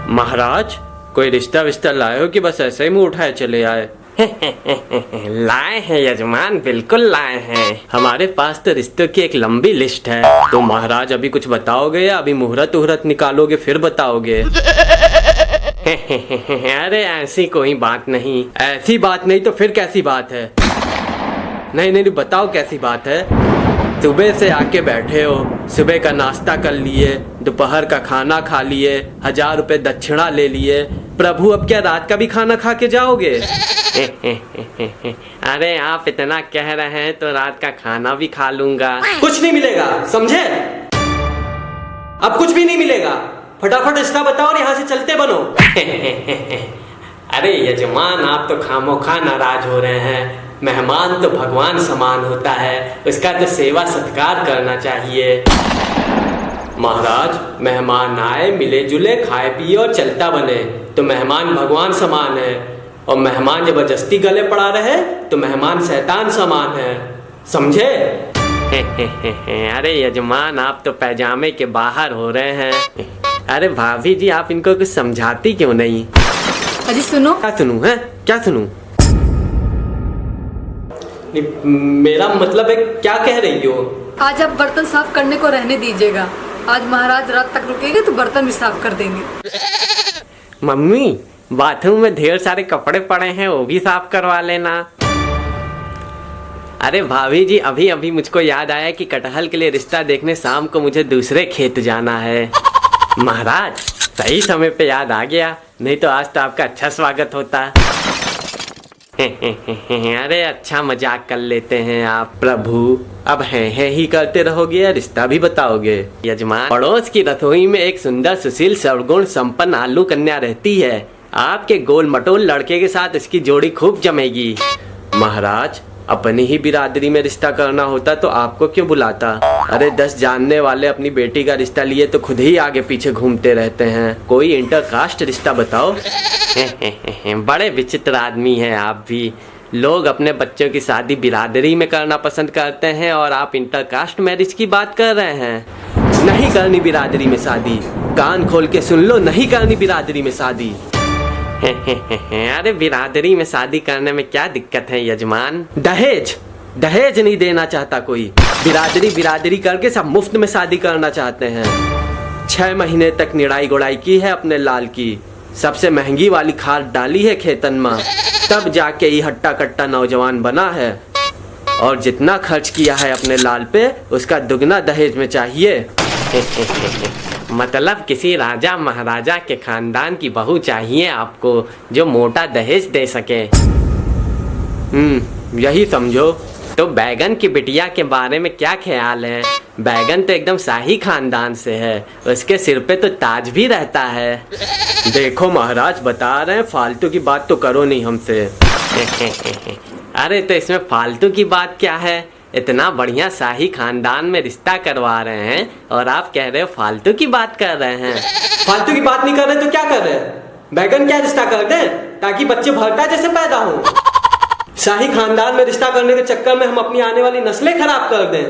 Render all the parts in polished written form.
महाराज, कोई रिश्ता विश्ता लाए हो कि बस ऐसे ही मुंह उठाए चले आए? लाए हैं यजमान, बिल्कुल लाए हैं। हमारे पास तो रिश्तों की एक लंबी लिस्ट है। तो महाराज अभी कुछ बताओगे या अभी मुहूर्त उहूर्त निकालोगे फिर बताओगे? अरे ऐसी कोई बात नहीं। ऐसी बात नहीं तो फिर कैसी बात है? नहीं नहीं बताओ कैसी बात है। सुबह से आके बैठे हो, सुबह का नाश्ता कर लिए, दोपहर का खाना खा लिए, 1000 रुपए दक्षिणा ले लिए। प्रभु अब क्या रात का भी खाना खा के जाओगे? अरे आप इतना कह रहे हैं तो रात का खाना भी खा लूंगा। कुछ नहीं मिलेगा, समझे? अब कुछ भी नहीं मिलेगा। फटाफट रिश्ता बताओ और यहाँ से चलते बनो। अरे यजमान, आप तो खामोखा नाराज हो रहे हैं। मेहमान तो भगवान समान होता है, उसका तो सेवा सत्कार करना चाहिए। महाराज, मेहमान आए, मिले जुले, खाए पिए और चलता बने तो मेहमान भगवान समान है, और मेहमान जबरदस्ती गले पड़ा रहे तो मेहमान शैतान समान है, समझे? अरे यजमान, आप तो पैजामे के बाहर हो रहे हैं। अरे भाभी जी, आप इनको कुछ समझाती क्यों नहीं? अजी सुनो। क्या सुनूं? है क्या सुनूं? मेरा मतलब है, क्या कह रही हो? आज आप बर्तन साफ करने को रहने दीजिएगा। आज महाराज रात तक रुकेंगे तो बर्तन भी साफ कर देंगे। मम्मी, बाथरूम में ढेर सारे कपड़े पड़े हैं, वो भी साफ करवा लेना। अरे भाभी जी, अभी अभी मुझको याद आया कि कटहल के लिए रिश्ता देखने शाम को मुझे दूसरे खेत जाना है। महाराज, सही समय पे याद आ गया, नहीं तो आज तो आपका अच्छा स्वागत होता। अरे अच्छा मजाक कर लेते हैं आप। प्रभु, अब है ही करते रहोगे या रिश्ता भी बताओगे? यजमान, पड़ोस की रसोई में एक सुंदर सुशील सर्वगुण संपन्न आलू कन्या रहती है। आपके गोल मटोल लड़के के साथ इसकी जोड़ी खूब जमेगी। महाराज, अपनी ही बिरादरी में रिश्ता करना होता तो आपको क्यों बुलाता? अरे 10 जानने वाले अपनी बेटी का रिश्ता लिए तो खुद ही आगे पीछे घूमते रहते हैं। कोई इंटरकास्ट रिश्ता बताओ। बड़े विचित्र आदमी हैं आप भी। लोग अपने बच्चों की शादी बिरादरी में करना पसंद करते हैं और आप इंटरकास्ट मैरिज की बात कर रहे हैं। नहीं करनी बिरादरी में शादी, कान खोल के सुन लो, नहीं करनी बिरादरी में शादी। अरे बिरादरी में शादी करने में क्या दिक्कत है यजमान? दहेज दहेज नहीं देना चाहता कोई। बिरादरी करके सब मुफ्त में शादी करना चाहते हैं। 6 महीने तक निड़ाई गुड़ाई की है अपने लाल की, सबसे महंगी वाली खाद डाली है खेतन में, तब जाके ये हट्टा कट्टा नौजवान बना है। और जितना खर्च किया है अपने लाल पे, उसका दुगना दहेज में चाहिए। मतलब किसी राजा महाराजा के खानदान की बहू चाहिए आपको, जो मोटा दहेज दे सके। यही समझो। तो बैगन की बिटिया के बारे में क्या ख्याल है? बैगन तो एकदम शाही खानदान से है, उसके सिर पे तो ताज भी रहता है। देखो महाराज, बता रहे हैं, फालतू की बात तो करो नहीं हमसे। अरे तो इसमें फालतू की बात क्या है? इतना बढ़िया शाही खानदान में रिश्ता करवा रहे हैं और आप कह रहे हो फालतू की बात कर रहे हैं। फालतू की बात नहीं कर रहे तो क्या कर रहे हैं? बैगन क्या रिश्ता कर दें ताकि बच्चे भरता जैसे पैदा हो? शाही खानदान में रिश्ता करने के चक्कर में हम अपनी आने वाली नस्लें खराब कर दें।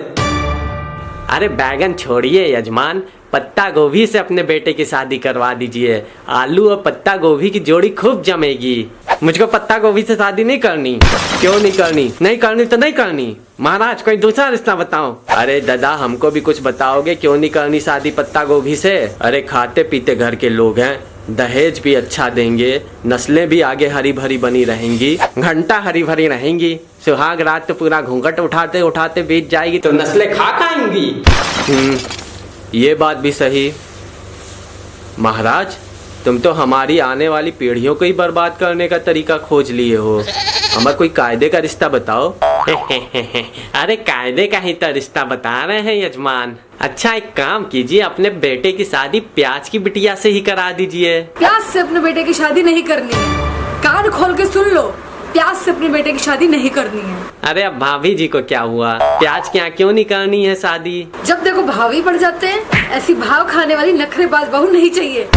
अरे बैगन छोड़िए यजमान, पत्ता गोभी से अपने बेटे की शादी करवा दीजिए। आलू और पत्ता गोभी की जोड़ी खूब जमेगी। मुझको पत्ता गोभी से शादी नहीं करनी। क्यों नहीं करनी? नहीं करनी तो नहीं करनी। महाराज, कोई दूसरा रिश्ता बताओ। अरे दादा, हमको भी कुछ बताओगे क्यों नहीं करनी शादी पत्ता गोभी से? अरे खाते पीते घर के लोग हैं, दहेज भी अच्छा देंगे, नस्लें भी आगे हरी भरी बनी रहेंगी, घंटा हरी भरी रहेंगी। सुहाग रात तो पूरा घूंघट उठाते उठाते बीत जाएगी तो नस्लें खा खाएंगी। ये बात भी सही। महाराज, तुम तो हमारी आने वाली पीढ़ियों को ही बर्बाद करने का तरीका खोज लिए हो। हमें कोई कायदे का रिश्ता बताओ। अरे कायदे का ही तो रिश्ता बता रहे हैं यजमान। अच्छा एक काम कीजिए, अपने बेटे की शादी प्याज की बिटिया से ही करा दीजिए। प्याज से अपने बेटे की शादी नहीं करनी है, कान खोल के सुन लो। प्याज से अपने बेटे की शादी नहीं करनी है। अरे अब भाभी जी को क्या हुआ? प्याज क्या क्यों नहीं करनी है शादी? जब देखो भाभी पड़ जाते हैं। ऐसी भाव खाने वाली नखरेबाज बहू नहीं चाहिए।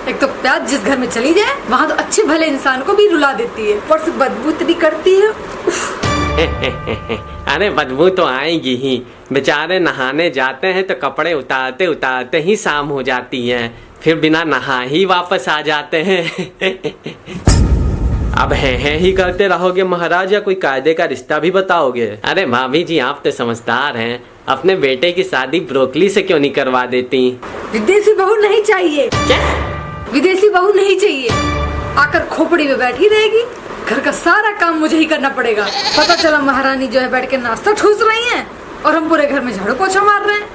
एक तो प्याज जिस घर में चली जाए वहाँ तो अच्छे भले इंसान को भी रुला देती है, ऊपर से बदबू इतनी करती है। अरे बदबू तो आएगी ही, बेचारे नहाने जाते हैं तो कपड़े उतारते उतारते ही शाम हो जाती है, फिर बिना नहा ही वापस आ जाते हैं। अब हैं ही करते रहोगे महाराज या कोई कायदे का रिश्ता भी बताओगे? अरे भाभी जी आप तो समझदार हैं, अपने बेटे की शादी ब्रोकली से क्यों नहीं करवा देती? विदेशी बहू नहीं चाहिए। क्या? विदेशी बहू नहीं चाहिए, आकर खोपड़ी में बैठी रहेगी, घर का सारा काम मुझे ही करना पड़ेगा। पता चला महारानी जो है बैठ के नाश्ता ठूस रही हैं और हम पूरे घर में झाड़ू पोछा मार रहे हैं।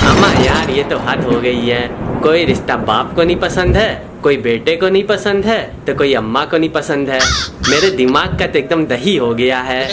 अम्मा यार ये तो हद हो गई है, कोई रिश्ता बाप को नहीं पसंद है, कोई बेटे को नहीं पसंद है, तो कोई अम्मा को नहीं पसंद है। मेरे दिमाग का तो एकदम दही हो गया है।